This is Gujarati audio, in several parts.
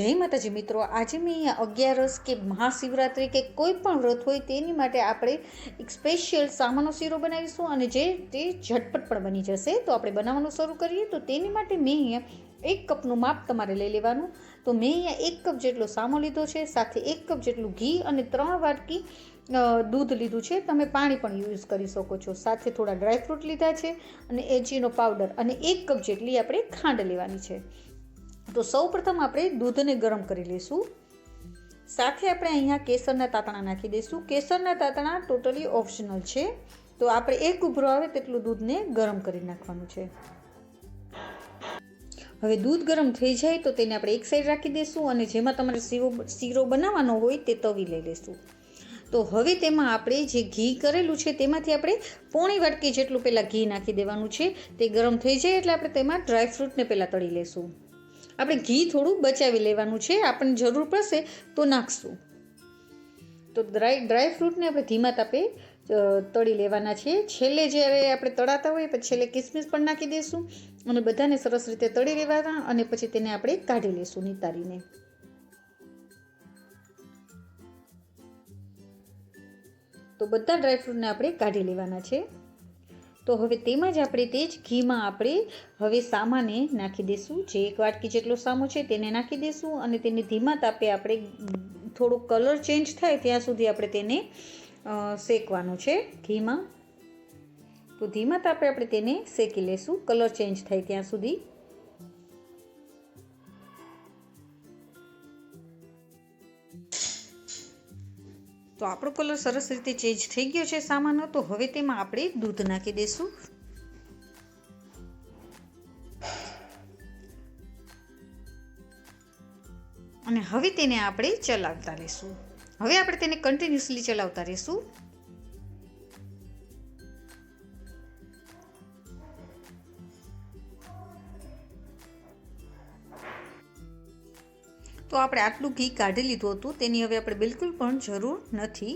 જય માતાજી મિત્રો, આજે મેં અહીંયા 11 કે મહાશિવરાત્રિ કે કોઈ પણ વ્રત હોય તેની માટે આપણે એક સ્પેશિયલ સામાનો શીરો બનાવીશું અને તે ઝટપટ પણ બની જશે. તો આપણે બનાવવાનું શરૂ કરીએ. તો તેની માટે મેં અહીંયા 1 કપનું માપ તમારે લઈ લેવાનું. તો મેં અહીંયા 1 કપ જેટલો સામો લીધો છે, સાથે 1 કપ જેટલું ઘી અને 3 વાટકી દૂધ લીધું છે. તમે પાણી પણ યુઝ કરી શકો છો. સાથે થોડા ડ્રાયફ્રૂટ લીધા છે અને એલચીનો પાવડર અને 1 કપ જેટલી આપણે ખાંડ લેવાની છે. તો સૌ પ્રથમ આપણે દૂધને ગરમ કરી લઈશું. સાથે આપણે અહીંયા કેસરના તાતણા નાખી દઈશું. કેસરના તાતણા ટોટલી ઓપ્શનલ છે. તો આપણે એક ઉભરો આવે તેટલું દૂધને ગરમ કરી નાખવાનું છે. હવે દૂધ ગરમ થઈ જાય તો તેને આપણે એક સાઈડ રાખી દઈશું અને જેમાં તમારે શીરો બનાવવાનો હોય તે તવી લઈ લઈશું. તો હવે તેમાં આપણે જે ઘી કરેલું છે તેમાંથી આપણે પોણી વાટકી જેટલું પહેલાં ઘી નાખી દેવાનું છે. તે ગરમ થઈ જાય એટલે આપણે તેમાં ડ્રાયફ્રૂટને પહેલાં તળી લઈશું. આપણે ઘી થોડું બચાવી લેવાનું છે, આપણને જરૂર પડશે તો નાખશું. તો ડ્રાયફ્રૂટને આપણે ધીમા તાપે તળી લેવાના છે. છેલ્લે જ્યારે આપણે તળાતા હોય પછી છેલ્લે કિસમિસ પણ નાખી દઈશું અને બધાને સરસ રીતે તળી લેવાના અને પછી તેને આપણે કાઢી લઈશું નિતારીને. તો બધા ડ્રાયફ્રૂટને આપણે કાઢી લેવાના છે. તો હવે તેમાં જ આપણે તે જ ઘીમાં આપણે હવે સામાને નાખી દઈશું. જે 1 વાટકી જેટલો સામો છે તેને નાખી દઈશું અને તેને ધીમા તાપે આપણે થોડો કલર ચેન્જ થાય ત્યાં સુધી આપણે તેને શેકવાનું છે ઘીમાં. તો ધીમા તાપે આપણે તેને શેકી લઈશું કલર ચેન્જ થાય ત્યાં સુધી. તો આપણો કલર સરસ રીતે ચેન્જ થઈ ગયો છે સામાનો. તો હવે તેમાં આપણે દૂધ નાખી દઈશું અને હવે તેને આપણે ચલાવતા રહીશું. હવે આપણે તેને કન્ટિન્યુઅસલી ચલાવતા રહીશું. તો આપણે આટલું ઘી કાઢી લીધું હતું, તેની હવે આપણે બિલકુલ પણ જરૂર નથી.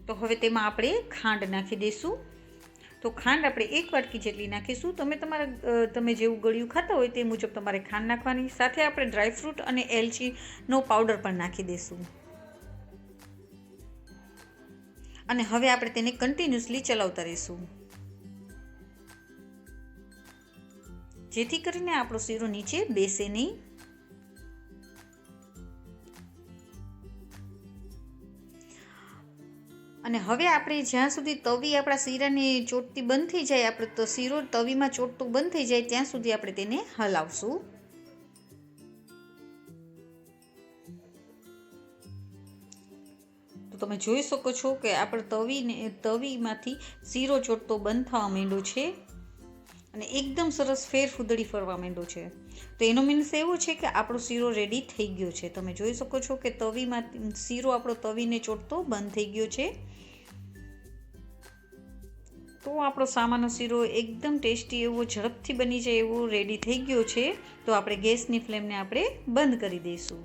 તો હવે તેમાં આપણે ખાંડ નાખી દઈશું. તો ખાંડ આપણે 1 વાટકી જેટલી નાખીશું. તમે જેવું ગળ્યું ખાતા હોય તે મુજબ તમારે ખાંડ નાખવાની. સાથે આપણે ડ્રાયફ્રૂટ અને એલચીનો પાવડર પણ નાખી દઈશું અને હવે આપણે તેને કન્ટિન્યુઅસલી ચલાવતા રહીશું જેથી કરીને આપણો શીરો નીચે બેસે નહીં. અને હવે આપણે જ્યાં સુધી તવી આપણા શીરાને ચોટતી બંધ થઈ જાય, આપણે તો શીરો તવીમાં ચોટતું બંધ થઈ જાય ત્યાં સુધી આપણે તેને હલાવશું. તો તમે જોઈ શકો છો કે આપણે તવીમાંથી શીરો ચોટતો બંધ થવા માંડ્યો છે અને એકદમ સરસ ફેર ફૂદડી ફરવા માંડ્યો છે. તો એનો મીન્સ એવો છે કે આપણો શીરો રેડી થઈ ગયો છે. તમે જોઈ શકો છો કે તવીમાં શીરો આપણો તવીને ચોટતો બંધ થઈ ગયો છે. તો આપણો સામાનો શીરો એકદમ ટેસ્ટી એવો ઝડપથી બની જાય એવો રેડી થઈ ગયો છે. તો આપણે ગેસની ફ્લેમને આપણે બંધ કરી દઈશું.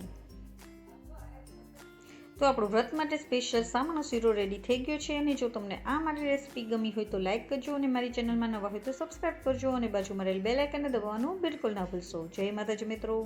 તો આપણો વ્રત માટે સ્પેશિયલ સામાનો શીરો રેડી થઈ ગયો છે. અને જો તમને આ મારી રેસીપી ગમી હોય તો લાઇક કરજો અને મારી ચેનલમાં નવા હોય તો સબસ્ક્રાઈબ કરજો અને બાજુમાં રહેલ બેલ આઇકનને દબાવવાનું બિલકુલ ના ભૂલશો. જય માતાજી મિત્રો.